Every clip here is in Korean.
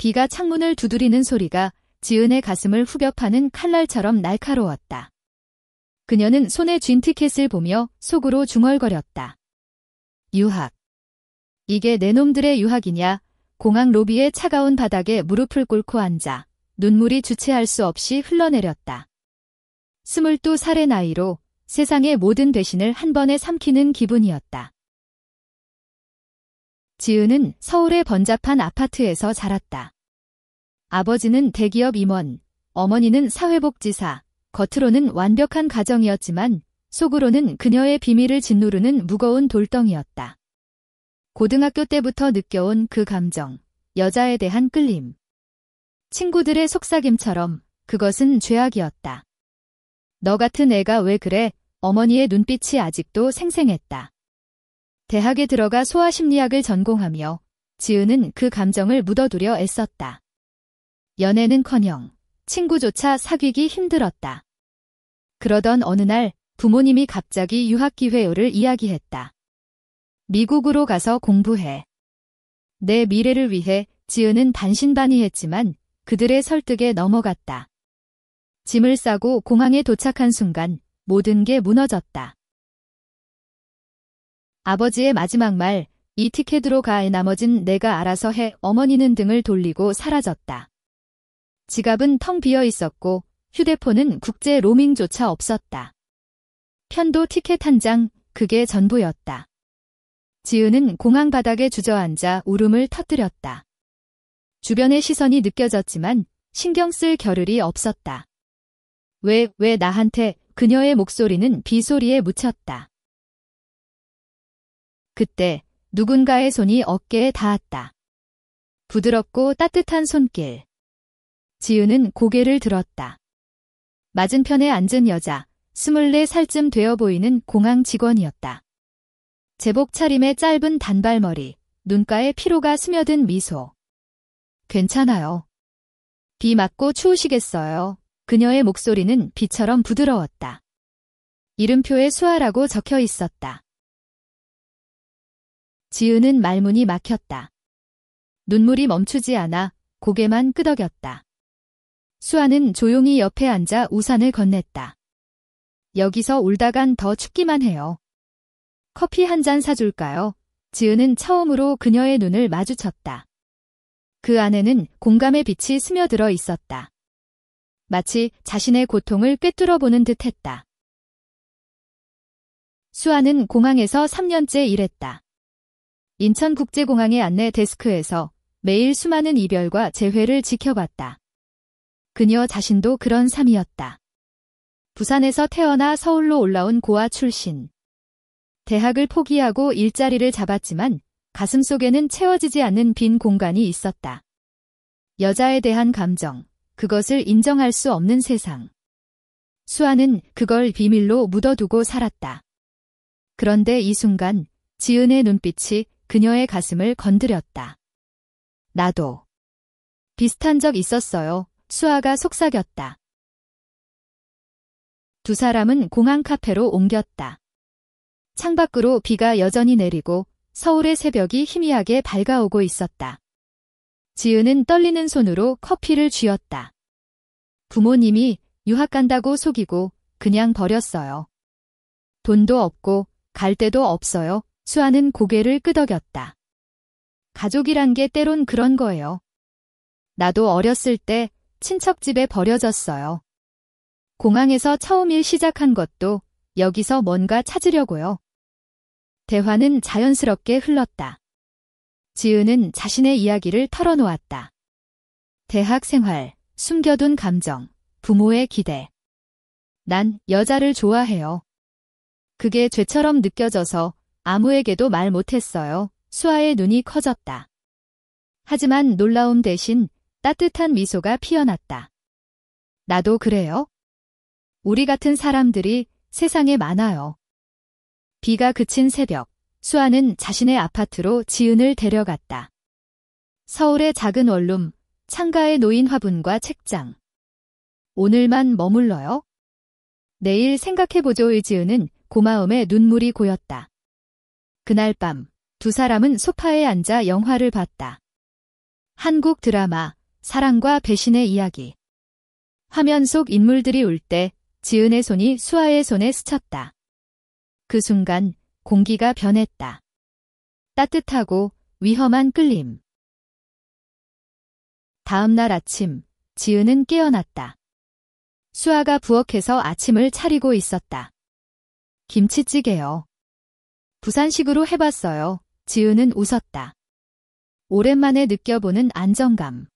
비가 창문을 두드리는 소리가 지은의 가슴을 후벼 파는 칼날처럼 날카로웠다. 그녀는 손에 쥔 티켓을 보며 속으로 중얼거렸다. 유학. 이게 내 놈들의 유학이냐? 공항 로비의 차가운 바닥에 무릎을 꿇고 앉아 눈물이 주체할 수 없이 흘러내렸다. 22살의 나이로 세상의 모든 배신을 한 번에 삼키는 기분이었다. 지은은 서울의 번잡한 아파트에서 자랐다. 아버지는 대기업 임원, 어머니는 사회복지사, 겉으로는 완벽한 가정이었지만 속으로는 그녀의 비밀을 짓누르는 무거운 돌덩이였다. 고등학교 때부터 느껴온 그 감정, 여자에 대한 끌림. 친구들의 속삭임처럼 그것은 죄악이었다. 너 같은 애가 왜 그래? 어머니의 눈빛이 아직도 생생했다. 대학에 들어가 소아심리학을 전공하며 지은은 그 감정을 묻어두려 애썼다. 연애는커녕 친구조차 사귀기 힘들었다. 그러던 어느 날 부모님이 갑자기 유학 기회를 이야기했다. 미국으로 가서 공부해. 내 미래를 위해 지은은 반신반의했지만 그들의 설득에 넘어갔다. 짐을 싸고 공항에 도착한 순간 모든 게 무너졌다. 아버지의 마지막 말, 이 티켓으로 가, 나머진 내가 알아서 해. 어머니는 등을 돌리고 사라졌다. 지갑은 텅 비어 있었고 휴대폰은 국제 로밍조차 없었다. 편도 티켓 한 장, 그게 전부였다. 지은은 공항 바닥에 주저앉아 울음을 터뜨렸다. 주변의 시선이 느껴졌지만 신경 쓸 겨를이 없었다. 왜 나한테? 그녀의 목소리는 비소리에 묻혔다. 그때 누군가의 손이 어깨에 닿았다. 부드럽고 따뜻한 손길. 지은은 고개를 들었다. 맞은편에 앉은 여자, 24살쯤 되어 보이는 공항 직원이었다. 제복 차림의 짧은 단발머리, 눈가에 피로가 스며든 미소. 괜찮아요. 비 맞고 추우시겠어요. 그녀의 목소리는 비처럼 부드러웠다. 이름표에 수아라고 적혀 있었다. 지은은 말문이 막혔다. 눈물이 멈추지 않아 고개만 끄덕였다. 수아는 조용히 옆에 앉아 우산을 건넸다. 여기서 울다간 더 춥기만 해요. 커피 한 잔 사줄까요? 지은은 처음으로 그녀의 눈을 마주쳤다. 그 안에는 공감의 빛이 스며들어 있었다. 마치 자신의 고통을 꿰뚫어보는 듯했다. 수아는 공항에서 3년째 일했다. 인천국제공항의 안내 데스크에서 매일 수많은 이별과 재회를 지켜봤다. 그녀 자신도 그런 삶이었다. 부산에서 태어나 서울로 올라온 고아 출신. 대학을 포기하고 일자리를 잡았지만 가슴속에는 채워지지 않는 빈 공간이 있었다. 여자에 대한 감정, 그것을 인정할 수 없는 세상. 수아는 그걸 비밀로 묻어두고 살았다. 그런데 이 순간 지은의 눈빛이 그녀의 가슴을 건드렸다. 나도 비슷한 적 있었어요. 수아가 속삭였다. 두 사람은 공항 카페로 옮겼다. 창밖으로 비가 여전히 내리고 서울의 새벽이 희미하게 밝아오고 있었다. 지은은 떨리는 손으로 커피를 쥐었다. 부모님이 유학 간다고 속이고 그냥 버렸어요. 돈도 없고 갈 데도 없어요. 수아는 고개를 끄덕였다. 가족이란 게 때론 그런 거예요. 나도 어렸을 때 친척 집에 버려졌어요. 공항에서 처음 일 시작한 것도 여기서 뭔가 찾으려고요. 대화는 자연스럽게 흘렀다. 지은은 자신의 이야기를 털어놓았다. 대학 생활, 숨겨둔 감정, 부모의 기대. 난 여자를 좋아해요. 그게 죄처럼 느껴져서 아무에게도 말 못했어요. 수아의 눈이 커졌다. 하지만 놀라움 대신 따뜻한 미소가 피어났다. 나도 그래요? 우리 같은 사람들이 세상에 많아요. 비가 그친 새벽, 수아는 자신의 아파트로 지은을 데려갔다. 서울의 작은 원룸, 창가에 놓인 화분과 책장. 오늘만 머물러요? 내일 생각해보죠. 지은은 고마움에 눈물이 고였다. 그날 밤, 두 사람은 소파에 앉아 영화를 봤다. 한국 드라마 사랑과 배신의 이야기. 화면 속 인물들이 울 때 지은의 손이 수아의 손에 스쳤다. 그 순간 공기가 변했다. 따뜻하고 위험한 끌림. 다음 날 아침, 지은은 깨어났다. 수아가 부엌에서 아침을 차리고 있었다. 김치찌개요. 부산식으로 해봤어요. 지은은 웃었다. 오랜만에 느껴보는 안정감.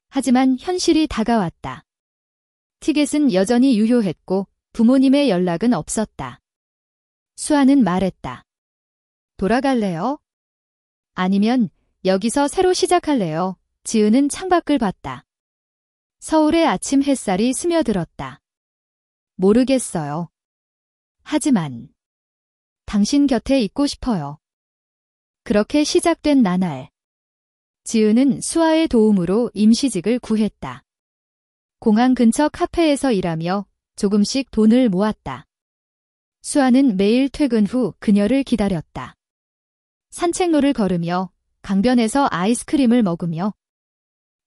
하지만 현실이 다가왔다. 티켓은 여전히 유효했고 부모님의 연락은 없었다. 수아는 말했다. 돌아갈래요? 아니면 여기서 새로 시작할래요? 지은은 창밖을 봤다. 서울의 아침 햇살이 스며들었다. 모르겠어요. 하지만 당신 곁에 있고 싶어요. 그렇게 시작된 나날. 지은은 수아의 도움으로 임시직을 구했다. 공항 근처 카페에서 일하며 조금씩 돈을 모았다. 수아는 매일 퇴근 후 그녀를 기다렸다. 산책로를 걸으며 강변에서 아이스크림을 먹으며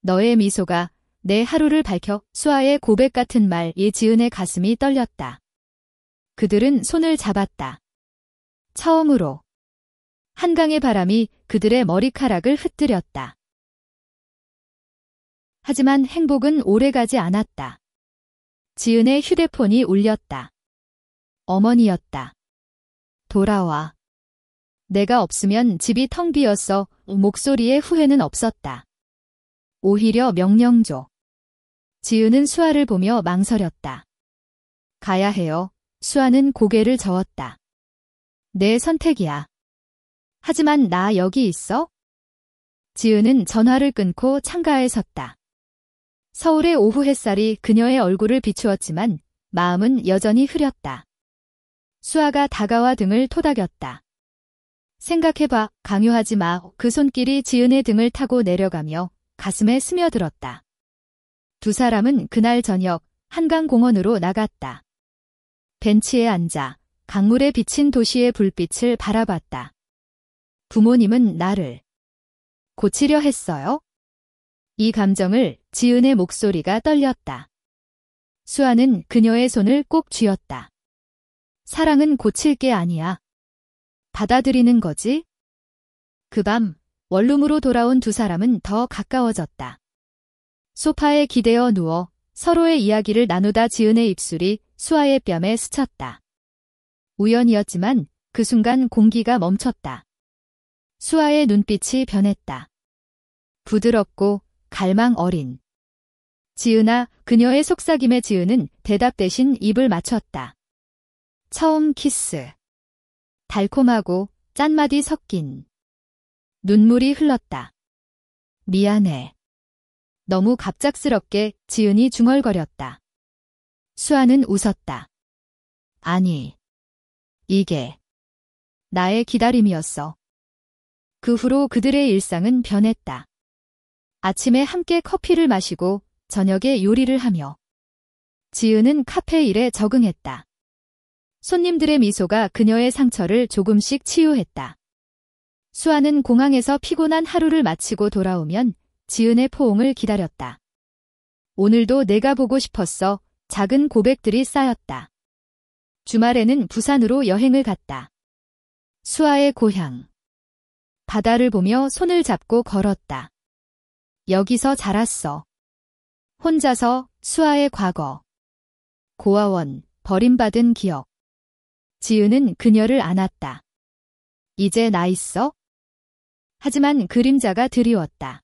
너의 미소가 내 하루를 밝혀. 수아의 고백 같은 말에 지은의 가슴이 떨렸다. 그들은 손을 잡았다. 처음으로 한강의 바람이 그들의 머리카락을 흩뜨렸다. 하지만 행복은 오래가지 않았다. 지은의 휴대폰이 울렸다. 어머니였다. 돌아와. 내가 없으면 집이 텅 비었어. 목소리에 후회는 없었다. 오히려 명령조. 지은은 수아를 보며 망설였다. 가야 해요. 수아는 고개를 저었다. 내 선택이야. 하지만 나 여기 있어? 지은은 전화를 끊고 창가에 섰다. 서울의 오후 햇살이 그녀의 얼굴을 비추었지만 마음은 여전히 흐렸다. 수아가 다가와 등을 토닥였다. 생각해봐. 강요하지 마. 그 손길이 지은의 등을 타고 내려가며 가슴에 스며들었다. 두 사람은 그날 저녁 한강공원으로 나갔다. 벤치에 앉아 강물에 비친 도시의 불빛을 바라봤다. 부모님은 나를 고치려 했어요? 이 감정을 지은의 목소리가 떨렸다. 수아는 그녀의 손을 꼭 쥐었다. 사랑은 고칠 게 아니야. 받아들이는 거지? 그 밤 원룸으로 돌아온 두 사람은 더 가까워졌다. 소파에 기대어 누워 서로의 이야기를 나누다 지은의 입술이 수아의 뺨에 스쳤다. 우연이었지만 그 순간 공기가 멈췄다. 수아의 눈빛이 변했다. 부드럽고 갈망 어린. 지은아. 그녀의 속삭임에 지은은 대답 대신 입을 맞췄다. 처음 키스. 달콤하고 짠맛이 섞인. 눈물이 흘렀다. 미안해. 너무 갑작스럽게. 지은이 중얼거렸다. 수아는 웃었다. 아니. 이게 나의 기다림이었어. 그 후로 그들의 일상은 변했다. 아침에 함께 커피를 마시고 저녁에 요리를 하며 지은은 카페 일에 적응했다. 손님들의 미소가 그녀의 상처를 조금씩 치유했다. 수아는 공항에서 피곤한 하루를 마치고 돌아오면 지은의 포옹을 기다렸다. 오늘도 내가 보고 싶었어. 작은 고백들이 쌓였다. 주말에는 부산으로 여행을 갔다. 수아의 고향. 바다를 보며 손을 잡고 걸었다. 여기서 자랐어. 혼자서. 수아의 과거. 고아원. 버림받은 기억. 지은은 그녀를 안았다. 이제 나 있어? 하지만 그림자가 드리웠다.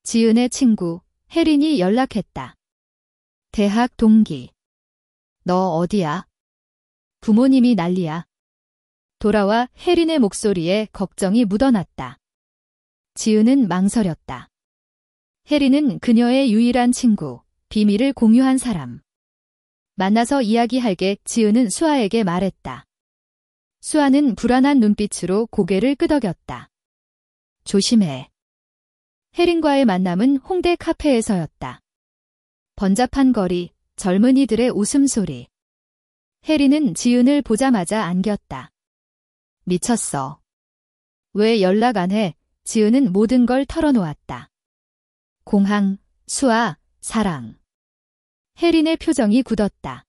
지은의 친구 혜린이 연락했다. 대학 동기. 너 어디야? 부모님이 난리야. 돌아와. 혜린의 목소리에 걱정이 묻어났다. 지은은 망설였다. 혜린은 그녀의 유일한 친구, 비밀을 공유한 사람. 만나서 이야기할게. 지은은 수아에게 말했다. 수아는 불안한 눈빛으로 고개를 끄덕였다. 조심해. 혜린과의 만남은 홍대 카페에서였다. 번잡한 거리, 젊은이들의 웃음소리. 혜린은 지은을 보자마자 안겼다. 미쳤어. 왜 연락 안 해? 지은은 모든 걸 털어놓았다. 공항, 수아, 사랑. 혜린의 표정이 굳었다.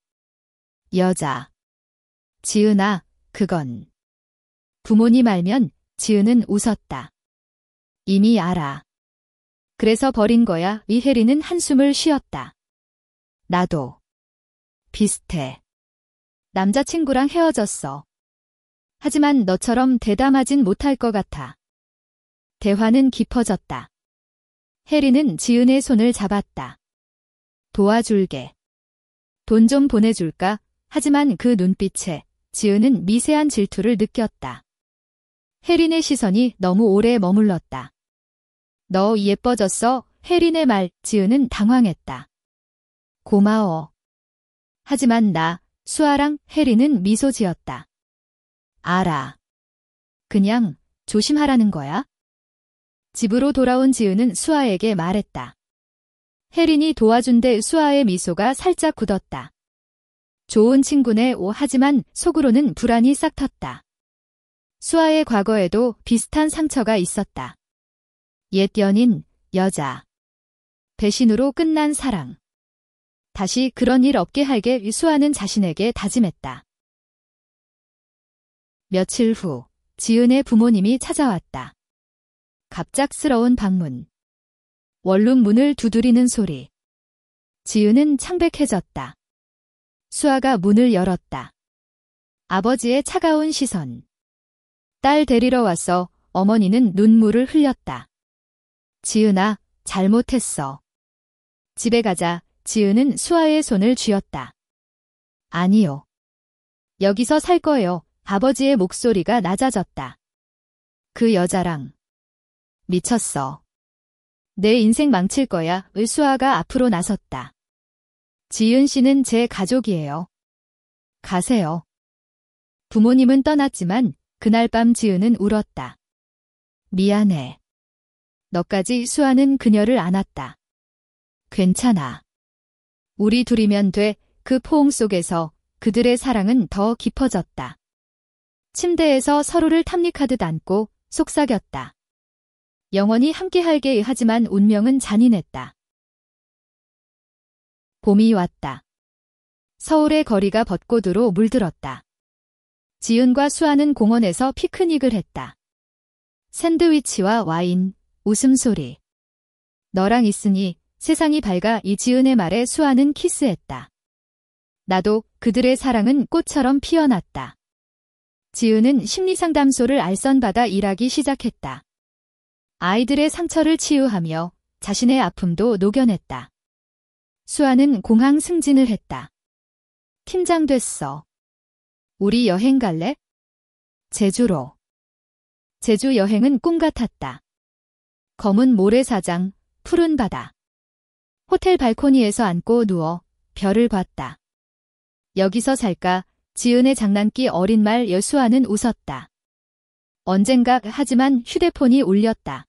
여자. 지은아, 그건. 부모님 알면 지은은 웃었다. 이미 알아. 그래서 버린 거야. 이 혜린은 한숨을 쉬었다. 나도. 비슷해. 남자친구랑 헤어졌어. 하지만 너처럼 대담하진 못할 것 같아. 대화는 깊어졌다. 혜린은 지은의 손을 잡았다. 도와줄게. 돈 좀 보내줄까? 하지만 그 눈빛에 지은은 미세한 질투를 느꼈다. 혜린의 시선이 너무 오래 머물렀다. 너 예뻐졌어? 혜린의 말, 지은은 당황했다. 고마워. 하지만 수아랑 혜린은 미소 지었다. 알아. 그냥 조심하라는 거야? 집으로 돌아온 지은은 수아에게 말했다. 혜린이 도와준데 수아의 미소가 살짝 굳었다. 좋은 친구네. 하지만 속으로는 불안이 싹 텄다. 수아의 과거에도 비슷한 상처가 있었다. 옛 연인, 여자. 배신으로 끝난 사랑. 다시 그런 일 없게 할게. 수아는 자신에게 다짐했다. 며칠 후, 지은의 부모님이 찾아왔다. 갑작스러운 방문. 원룸 문을 두드리는 소리. 지은은 창백해졌다. 수아가 문을 열었다. 아버지의 차가운 시선. 딸 데리러 왔어. 어머니는 눈물을 흘렸다. 지은아, 잘못했어. 집에 가자. 지은은 수아의 손을 쥐었다. 아니요. 여기서 살 거예요. 아버지의 목소리가 낮아졌다. 그 여자랑. 미쳤어. 내 인생 망칠 거야. 수아가 앞으로 나섰다. 지은 씨는 제 가족이에요. 가세요. 부모님은 떠났지만 그날 밤 지은은 울었다. 미안해. 너까지. 수아는 그녀를 안았다. 괜찮아. 우리 둘이면 돼. 그 포옹 속에서 그들의 사랑은 더 깊어졌다. 침대에서 서로를 탐닉하듯 안고 속삭였다. 영원히 함께할게. 하지만 운명은 잔인했다. 봄이 왔다. 서울의 거리가 벚꽃으로 물들었다. 지은과 수아는 공원에서 피크닉을 했다. 샌드위치와 와인, 웃음소리. 너랑 있으니 세상이 밝아. 이 지은의 말에 수아는 키스했다. 나도. 그들의 사랑은 꽃처럼 피어났다. 지은은 심리상담소를 알선받아 일하기 시작했다. 아이들의 상처를 치유하며 자신의 아픔도 녹여냈다. 수아는 공항 승진을 했다. 팀장 됐어. 우리 여행 갈래? 제주로. 제주 여행은 꿈 같았다. 검은 모래사장, 푸른 바다. 호텔 발코니에서 앉고 누워 별을 봤다. 여기서 살까? 지은의 장난기 어린 말. 수아는 웃었다. 언젠가. 하지만 휴대폰이 울렸다.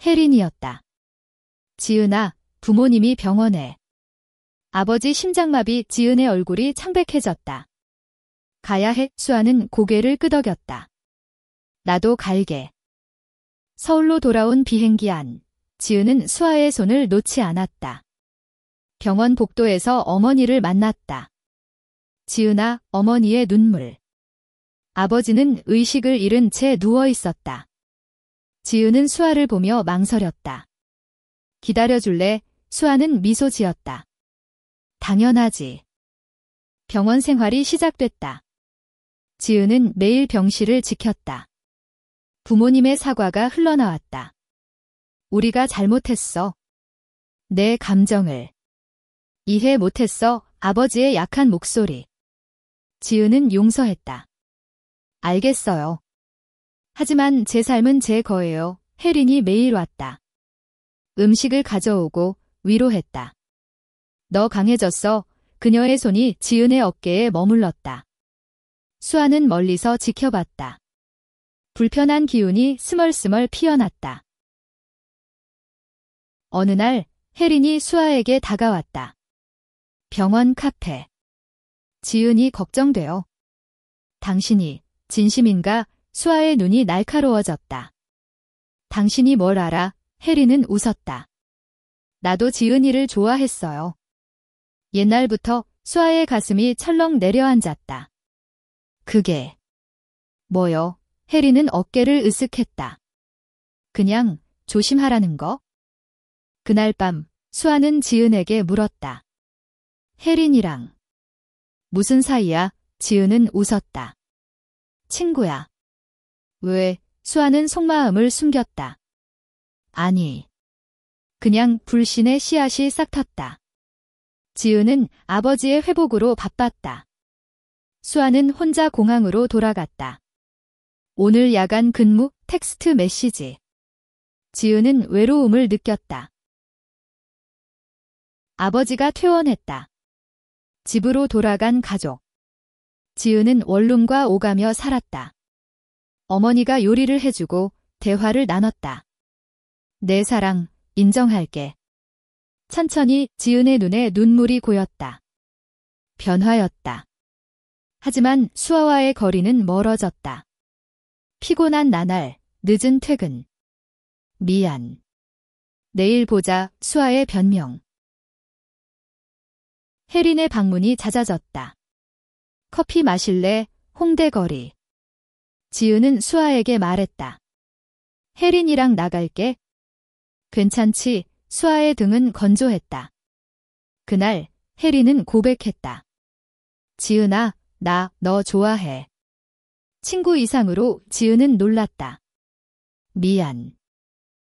혜린이었다. 지은아, 부모님이 병원에. 아버지 심장마비. 지은의 얼굴이 창백해졌다. 가야 해. 수아는 고개를 끄덕였다. 나도 갈게. 서울로 돌아온 비행기 안. 지은은 수아의 손을 놓지 않았다. 병원 복도에서 어머니를 만났다. 지은아, 어머니의 눈물. 아버지는 의식을 잃은 채 누워 있었다. 지은은 수아를 보며 망설였다. 기다려줄래? 수아는 미소 지었다. 당연하지. 병원 생활이 시작됐다. 지은은 매일 병실을 지켰다. 부모님의 사과가 흘러나왔다. 우리가 잘못했어. 내 감정을. 이해 못했어. 아버지의 약한 목소리. 지은은 용서했다. 알겠어요. 하지만 제 삶은 제 거예요. 혜린이 매일 왔다. 음식을 가져오고 위로했다. 너 강해졌어. 그녀의 손이 지은의 어깨에 머물렀다. 수아는 멀리서 지켜봤다. 불편한 기운이 스멀스멀 피어났다. 어느 날 혜린이 수아에게 다가왔다. 병원 카페. 지은이 걱정돼요. 당신이 진심인가? 수아의 눈이 날카로워졌다. 당신이 뭘 알아? 혜린은 웃었다. 나도 지은이를 좋아했어요. 옛날부터 수아의 가슴이 철렁 내려앉았다. 그게 뭐요? 혜리는 어깨를 으쓱했다. 그냥 조심하라는 거? 그날 밤 수아는 지은에게 물었다. 혜린이랑 무슨 사이야? 지은은 웃었다. 친구야. 왜? 수아는 속마음을 숨겼다. 아니. 그냥 불신의 씨앗이 싹 텄다. 지은은 아버지의 회복으로 바빴다. 수아는 혼자 공항으로 돌아갔다. 오늘 야간 근무 텍스트 메시지. 지은은 외로움을 느꼈다. 아버지가 퇴원했다. 집으로 돌아간 가족. 지은은 원룸과 오가며 살았다. 어머니가 요리를 해주고 대화를 나눴다. 내 사랑, 인정할게. 천천히 지은의 눈에 눈물이 고였다. 변화였다. 하지만 수아와의 거리는 멀어졌다. 피곤한 나날, 늦은 퇴근. 미안. 내일 보자, 수아의 변명. 혜린의 방문이 잦아졌다. 커피 마실래? 홍대 거리. 지은은 수아에게 말했다. 혜린이랑 나갈게. 괜찮지? 수아의 등은 건조했다. 그날 혜린은 고백했다. 지은아, 나 너 좋아해. 친구 이상으로 지은은 놀랐다. 미안.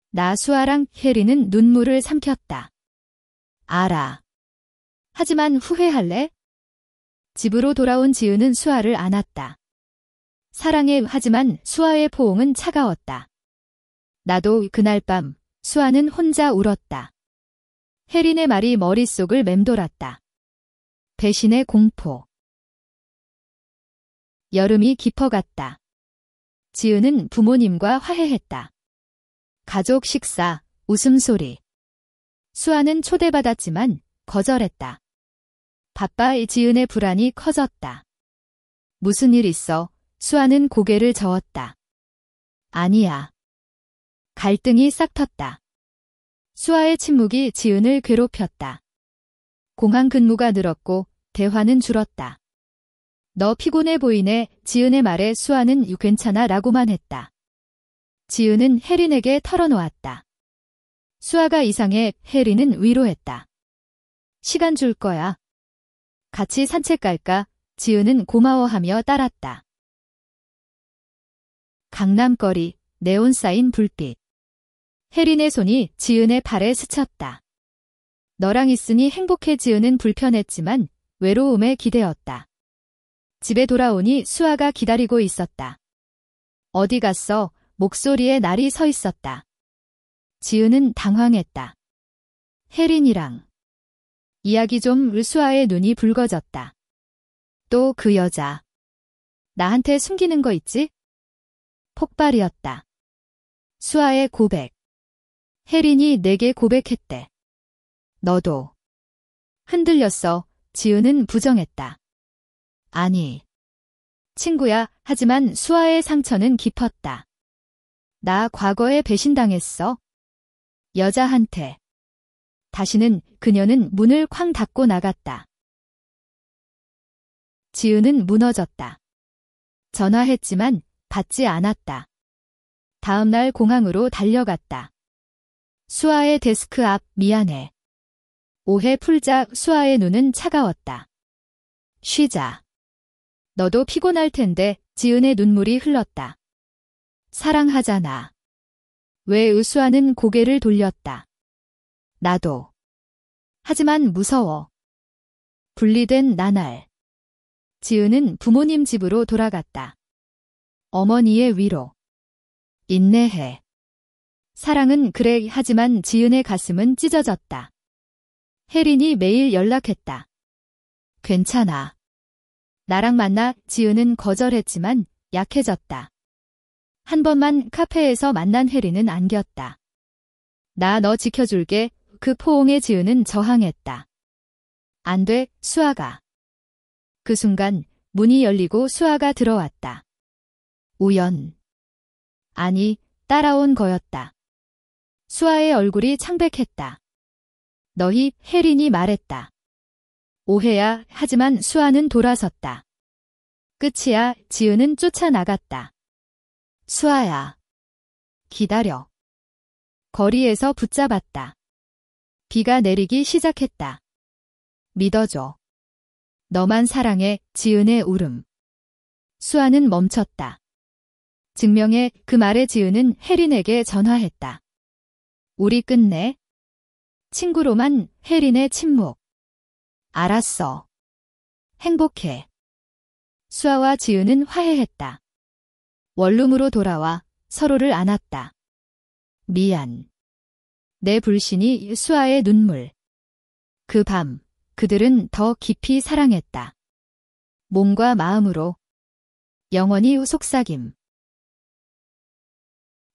나 수아랑 혜린은 눈물을 삼켰다. 알아. 하지만 후회할래? 집으로 돌아온 지은은 수아를 안았다. 사랑해. 하지만 수아의 포옹은 차가웠다. 나도 그날 밤 수아는 혼자 울었다. 혜린의 말이 머릿속을 맴돌았다. 배신의 공포. 여름이 깊어갔다. 지은은 부모님과 화해했다. 가족 식사, 웃음소리. 수아는 초대받았지만 거절했다. 바빠 지은의 불안이 커졌다. 무슨 일 있어? 수아는 고개를 저었다. 아니야. 갈등이 싹 텄다. 수아의 침묵이 지은을 괴롭혔다. 공항 근무가 늘었고 대화는 줄었다. 너 피곤해 보이네. 지은의 말에 수아는 괜찮아 라고만 했다. 지은은 혜린에게 털어놓았다. 수아가 이상해. 혜린은 위로했다. 시간 줄 거야. 같이 산책 갈까? 지은은 고마워하며 따랐다. 강남거리, 네온 사인 불빛. 혜린의 손이 지은의 팔에 스쳤다. 너랑 있으니 행복해. 지은은 불편했지만 외로움에 기대었다. 집에 돌아오니 수아가 기다리고 있었다. 어디 갔어? 목소리에 날이 서 있었다. 지은은 당황했다. 혜린이랑. 이야기 좀. 수아의 눈이 붉어졌다. 또 그 여자. 나한테 숨기는 거 있지? 폭발이었다. 수아의 고백. 혜린이 내게 고백했대. 너도. 흔들렸어. 지은은 부정했다. 아니. 친구야. 하지만 수아의 상처는 깊었다. 나 과거에 배신당했어. 여자한테. 다시는 그녀는 문을 쾅 닫고 나갔다. 지은은 무너졌다. 전화했지만 받지 않았다. 다음 날 공항으로 달려갔다. 수아의 데스크 앞. 미안해. 오해 풀자. 수아의 눈은 차가웠다. 쉬자. 너도 피곤할 텐데. 지은의 눈물이 흘렀다. 사랑하잖아. 왜? 수아는 고개를 돌렸다. 나도. 하지만 무서워. 분리된 나날. 지은은 부모님 집으로 돌아갔다. 어머니의 위로. 인내해. 사랑은 그래. 하지만 지은의 가슴은 찢어졌다. 혜린이 매일 연락했다. 괜찮아. 나랑 만나. 지은은 거절했지만 약해졌다. 한 번만 카페에서 만난 혜린은 안겼다. 나 너 지켜줄게. 그 포옹에 지은은 저항했다. 안 돼. 수아가. 그 순간 문이 열리고 수아가 들어왔다. 우연. 아니, 따라온 거였다. 수아의 얼굴이 창백했다. 너희 혜린이 말했다. 오해야. 하지만 수아는 돌아섰다. 끝이야. 지은은 쫓아나갔다. 수아야. 기다려. 거리에서 붙잡았다. 비가 내리기 시작했다. 믿어줘. 너만 사랑해. 지은의 울음. 수아는 멈췄다. 증명해. 그 말에 지은은 혜린에게 전화했다. 우리 끝내. 친구로만. 혜린의 침묵. 알았어. 행복해. 수아와 지은은 화해했다. 원룸으로 돌아와 서로를 안았다. 미안. 내 불신이. 수아의 눈물. 그 밤 그들은 더 깊이 사랑했다. 몸과 마음으로. 영원히 속삭임.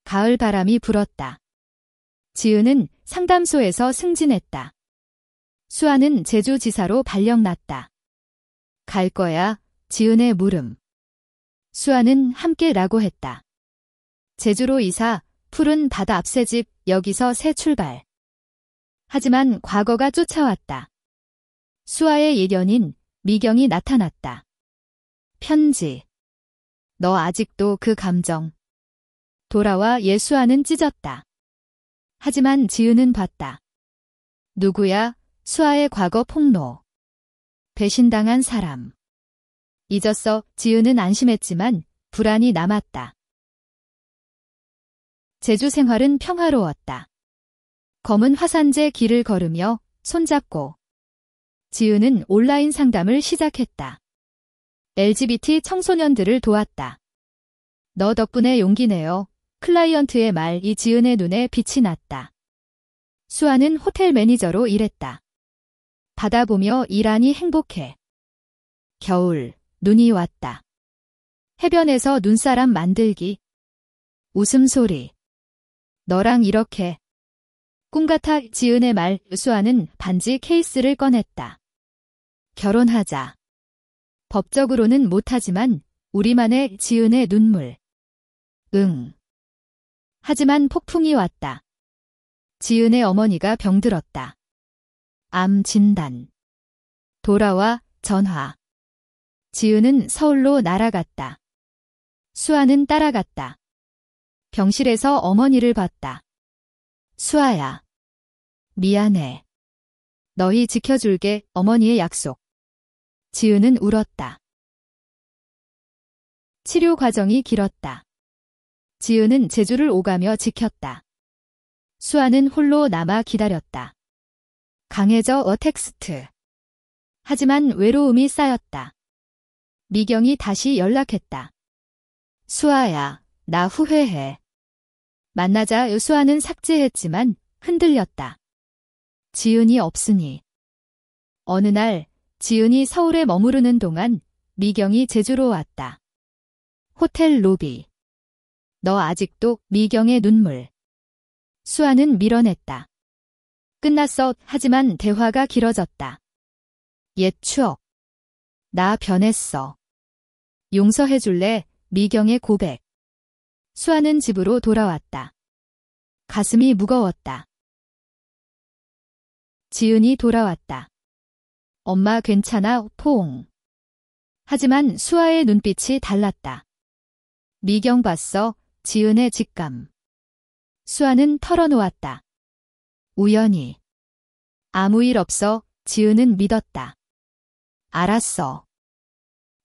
가을 바람이 불었다. 지은은 상담소에서 승진했다. 수아는 제주지사로 발령났다. 갈 거야. 지은의 물음. 수아는 함께라고 했다. 제주로 이사. 푸른 바다 앞 새 집. 여기서 새 출발. 하지만 과거가 쫓아왔다. 수아의 옛 연인 미경이 나타났다. 편지. 너 아직도 그 감정. 돌아와. 수아는 찢었다. 하지만 지은은 봤다. 누구야? 수아의 과거 폭로. 배신당한 사람. 잊었어. 지은은 안심했지만 불안이 남았다. 제주 생활은 평화로웠다. 검은 화산재 길을 걸으며 손잡고 지은은 온라인 상담을 시작했다. LGBT 청소년들을 도왔다. 너 덕분에 용기 내요. 클라이언트의 말이 지은의 눈에 빛이 났다. 수아는 호텔 매니저로 일했다. 바다 보며 일하니 행복해. 겨울, 눈이 왔다. 해변에서 눈사람 만들기. 웃음소리. 너랑 이렇게. 꿈같아. 지은의 말. 수아는 반지 케이스를 꺼냈다. 결혼하자. 법적으로는 못하지만 우리만의. 지은의 눈물. 응. 하지만 폭풍이 왔다. 지은의 어머니가 병들었다. 암 진단. 돌아와. 전화. 지은은 서울로 날아갔다. 수아는 따라갔다. 병실에서 어머니를 봤다. 수아야. 미안해. 너희 지켜줄게. 어머니의 약속. 지은은 울었다. 치료 과정이 길었다. 지은은 제주를 오가며 지켰다. 수아는 홀로 남아 기다렸다. 강해져. 텍스트. 하지만 외로움이 쌓였다. 미경이 다시 연락했다. 수아야, 나 후회해. 만나자. 수아는 삭제했지만 흔들렸다. 지은이 없으니. 어느 날 지은이 서울에 머무르는 동안 미경이 제주로 왔다. 호텔 로비. 너 아직도. 미경의 눈물. 수아는 밀어냈다. 끝났어. 하지만 대화가 길어졌다. 옛 추억. 나 변했어. 용서해줄래? 미경의 고백. 수아는 집으로 돌아왔다. 가슴이 무거웠다. 지은이 돌아왔다. 엄마 괜찮아? 포옹. 하지만 수아의 눈빛이 달랐다. 미경 봤어? 지은의 직감. 수아는 털어놓았다. 우연히. 아무 일 없어. 지은은 믿었다. 알았어.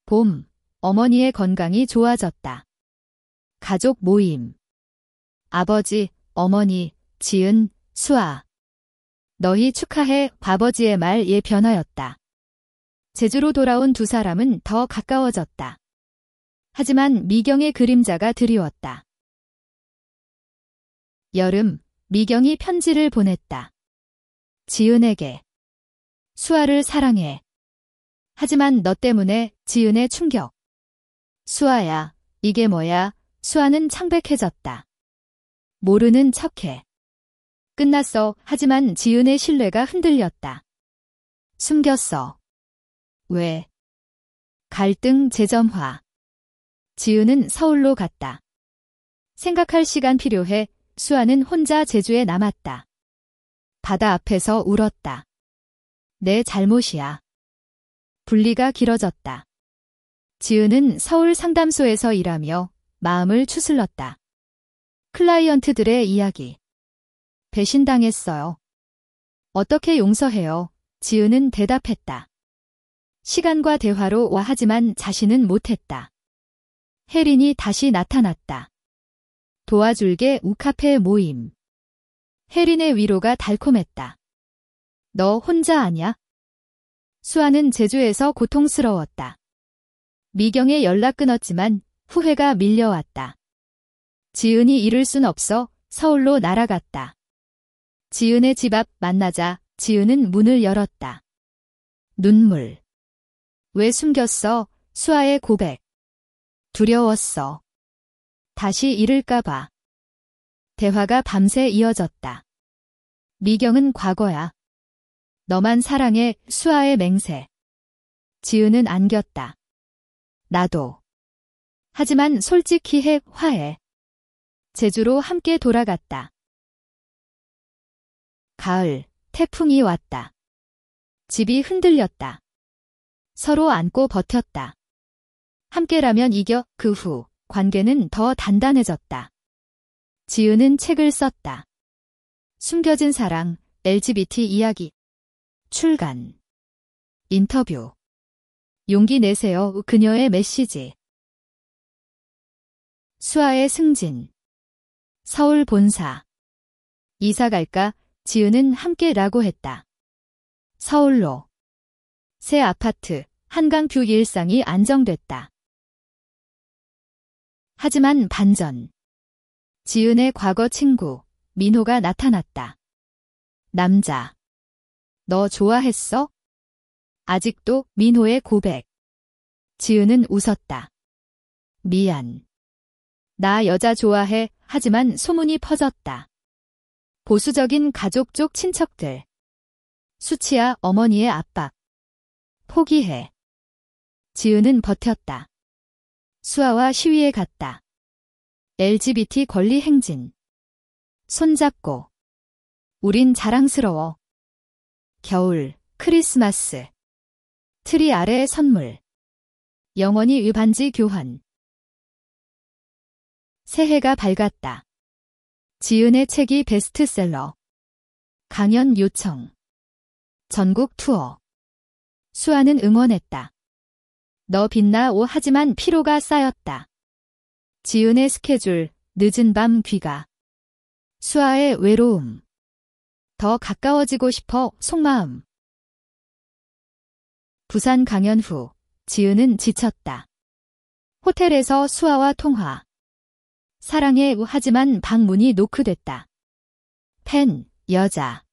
봄, 어머니의 건강이 좋아졌다. 가족 모임. 아버지, 어머니, 지은, 수아. 너희 축하해. 아버지의 말에 변화였다. 제주로 돌아온 두 사람은 더 가까워졌다. 하지만 미경의 그림자가 드리웠다. 여름, 미경이 편지를 보냈다. 지은에게. 수아를 사랑해. 하지만 너 때문에. 지은의 충격. 수아야, 이게 뭐야? 수아는 창백해졌다. 모르는 척해. 끝났어. 하지만 지은의 신뢰가 흔들렸다. 숨겼어. 왜? 갈등 재점화. 지은은 서울로 갔다. 생각할 시간 필요해. 수아는 혼자 제주에 남았다. 바다 앞에서 울었다. 내 잘못이야. 분리가 길어졌다. 지은은 서울 상담소에서 일하며 마음을 추슬렀다. 클라이언트들의 이야기. 배신당했어요. 어떻게 용서해요? 지은은 대답했다. 시간과 대화로 와 하지만 자신은 못했다. 혜린이 다시 나타났다. 도와줄게 우카페 모임. 혜린의 위로가 달콤했다. 너 혼자 아냐? 수아는 제주에서 고통스러웠다. 미경에 연락 끊었지만 후회가 밀려왔다. 지은이 잃을 순 없어 서울로 날아갔다. 지은의 집 앞 만나자 지은은 문을 열었다. 눈물. 왜 숨겼어? 수아의 고백. 두려웠어. 다시 잃을까봐. 대화가 밤새 이어졌다. 미경은 과거야. 너만 사랑해. 수아의 맹세. 지은은 안겼다. 나도. 하지만 솔직히 화해. 제주로 함께 돌아갔다. 가을, 태풍이 왔다. 집이 흔들렸다. 서로 안고 버텼다. 함께라면 이겨. 그 후 관계는 더 단단해졌다. 지은은 책을 썼다. 숨겨진 사랑, LGBT 이야기. 출간. 인터뷰. 용기 내세요. 그녀의 메시지. 수아의 승진. 서울 본사. 이사 갈까? 지은은 함께라고 했다. 서울로. 새 아파트, 한강뷰 일상이 안정됐다. 하지만 반전. 지은의 과거 친구, 민호가 나타났다. 남자. 너 좋아했어? 아직도? 민호의 고백. 지은은 웃었다. 미안. 나 여자 좋아해. 하지만 소문이 퍼졌다. 보수적인 가족 쪽 친척들. 수치야 어머니의 압박. 포기해. 지은은 버텼다. 수아와 시위에 갔다. LGBT 권리 행진. 손잡고. 우린 자랑스러워. 겨울, 크리스마스. 트리 아래의 선물. 영원히 위반지 교환. 새해가 밝았다. 지은의 책이 베스트셀러. 강연 요청. 전국 투어. 수아는 응원했다. 너 빛나. 하지만 피로가 쌓였다. 지은의 스케줄, 늦은 밤 귀가. 수아의 외로움. 더 가까워지고 싶어. 속마음. 부산 강연 후 지은은 지쳤다. 호텔에서 수아와 통화. 사랑해. 하지만 방문이 노크됐다. 팬, 여자.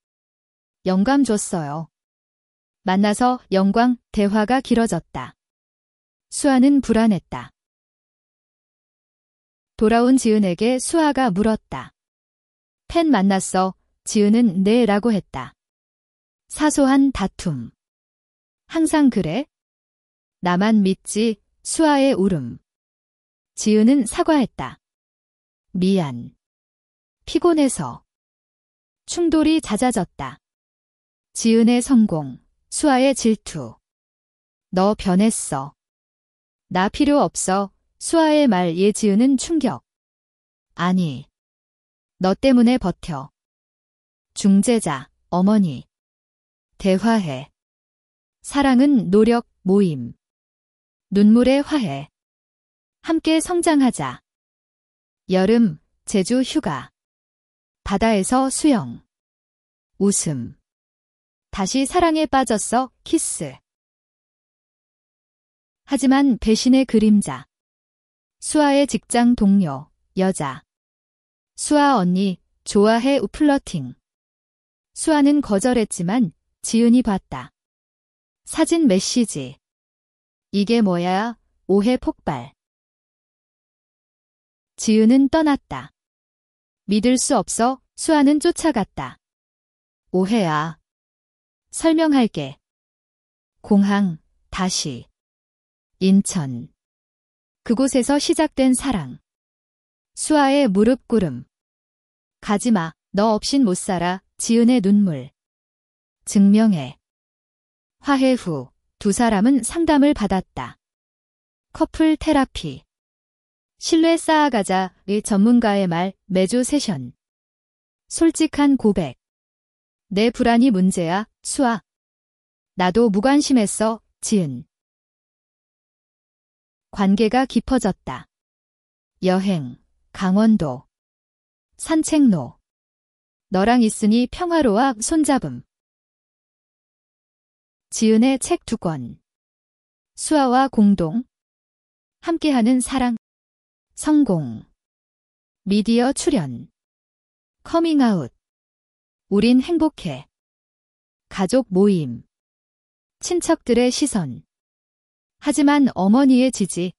영감 줬어요. 만나서 영광, 대화가 길어졌다. 수아는 불안했다. 돌아온 지은에게 수아가 물었다. 팬 만났어. 지은은 네 라고 했다. 사소한 다툼. 항상 그래? 나만 믿지. 수아의 울음. 지은은 사과했다. 미안. 피곤해서. 충돌이 잦아졌다. 지은의 성공, 수아의 질투. 너 변했어. 나 필요 없어. 수아의 말에 지은은 충격. 아니. 너 때문에 버텨. 중재자, 어머니. 대화해. 사랑은 노력, 모임. 눈물의 화해. 함께 성장하자. 여름, 제주 휴가. 바다에서 수영. 웃음. 다시 사랑에 빠졌어. 키스. 하지만 배신의 그림자. 수아의 직장 동료, 여자. 수아 언니, 좋아해. 플러팅. 수아는 거절했지만 지은이 봤다. 사진 메시지. 이게 뭐야? 오해 폭발. 지은은 떠났다. 믿을 수 없어. 수아는 쫓아갔다. 오해야. 설명할게. 공항, 다시. 인천. 그곳에서 시작된 사랑. 수아의 무릎 꿇음. 가지마. 너 없인 못 살아. 지은의 눈물. 증명해. 화해 후 두 사람은 상담을 받았다. 커플 테라피. 신뢰 쌓아가자의 전문가의 말 매주 세션. 솔직한 고백. 내 불안이 문제야, 수아. 나도 무관심했어, 지은. 관계가 깊어졌다. 여행, 강원도. 산책로. 너랑 있으니 평화로워 손잡음. 지은의 책 2권. 수아와 공동. 함께하는 사랑. 성공. 미디어 출연. 커밍아웃. 우린 행복해. 가족 모임. 친척들의 시선. 하지만 어머니의 지지.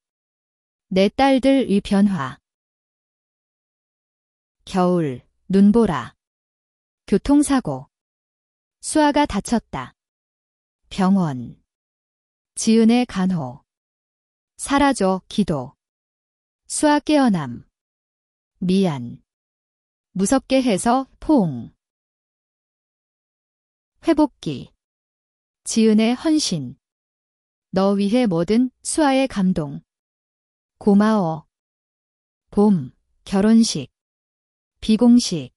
내 딸들의 변화. 겨울, 눈보라. 교통사고. 수아가 다쳤다. 병원. 지은의 간호. 사라져, 기도. 수아 깨어남. 미안. 무섭게 해서 포옹. 회복기. 지은의 헌신. 너 위해 뭐든 수아의 감동. 고마워. 봄, 결혼식. 비공식.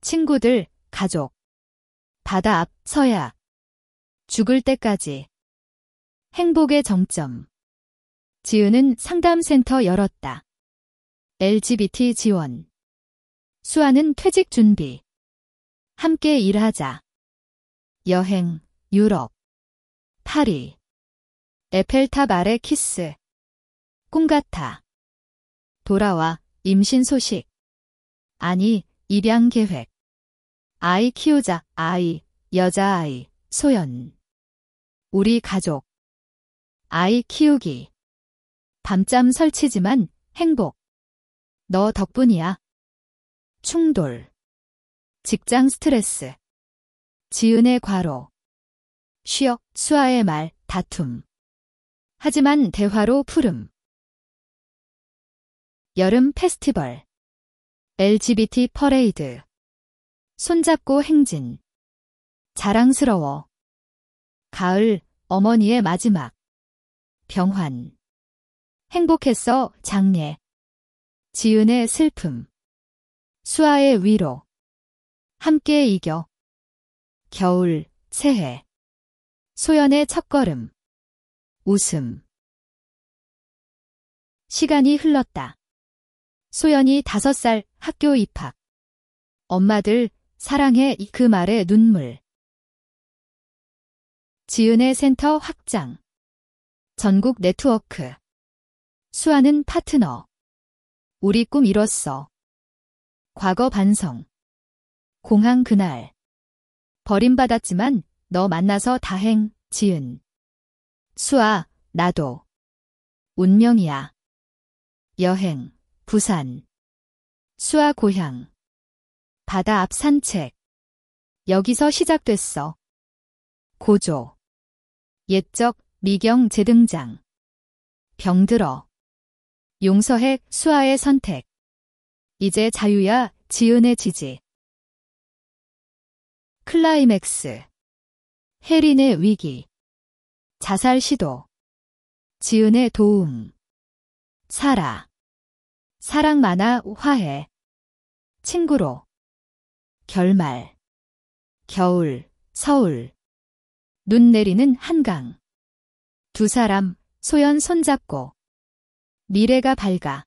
친구들, 가족. 바다 앞, 서야. 죽을 때까지. 행복의 정점. 지은은 상담센터 열었다. LGBT 지원. 수아는 퇴직 준비. 함께 일하자. 여행, 유럽. 파리. 에펠탑 아래 키스. 꿈 같아. 돌아와, 임신 소식. 아니, 입양 계획. 아이 키우자, 아이, 여자아이, 소연. 우리 가족. 아이 키우기. 밤잠 설치지만 행복. 너 덕분이야. 충돌. 직장 스트레스. 지은의 과로. 쉬어, 수아의 말, 다툼. 하지만 대화로 푸름. 여름 페스티벌. LGBT 퍼레이드. 손잡고 행진. 자랑스러워. 가을, 어머니의 마지막. 병환. 행복했어, 장례. 지은의 슬픔. 수아의 위로. 함께 이겨. 겨울, 새해. 소연의 첫걸음. 웃음. 시간이 흘렀다. 소연이 5살 학교 입학. 엄마들, 사랑해 그 말에 눈물. 지은의 센터 확장. 전국 네트워크. 수아는 파트너. 우리 꿈 이뤘어. 과거 반성. 공항 그날. 버림받았지만 너 만나서 다행, 지은. 수아, 나도. 운명이야. 여행, 부산. 수아 고향. 바다 앞 산책. 여기서 시작됐어. 고조. 옛적 미경 재등장. 병들어. 용서해 수아의 선택. 이제 자유야 지은의 지지. 클라이맥스. 혜린의 위기. 자살 시도. 지은의 도움. 사라. 사랑 많아 화해. 친구로. 결말. 겨울, 서울. 눈 내리는 한강. 두 사람, 소연 손잡고. 미래가 밝아.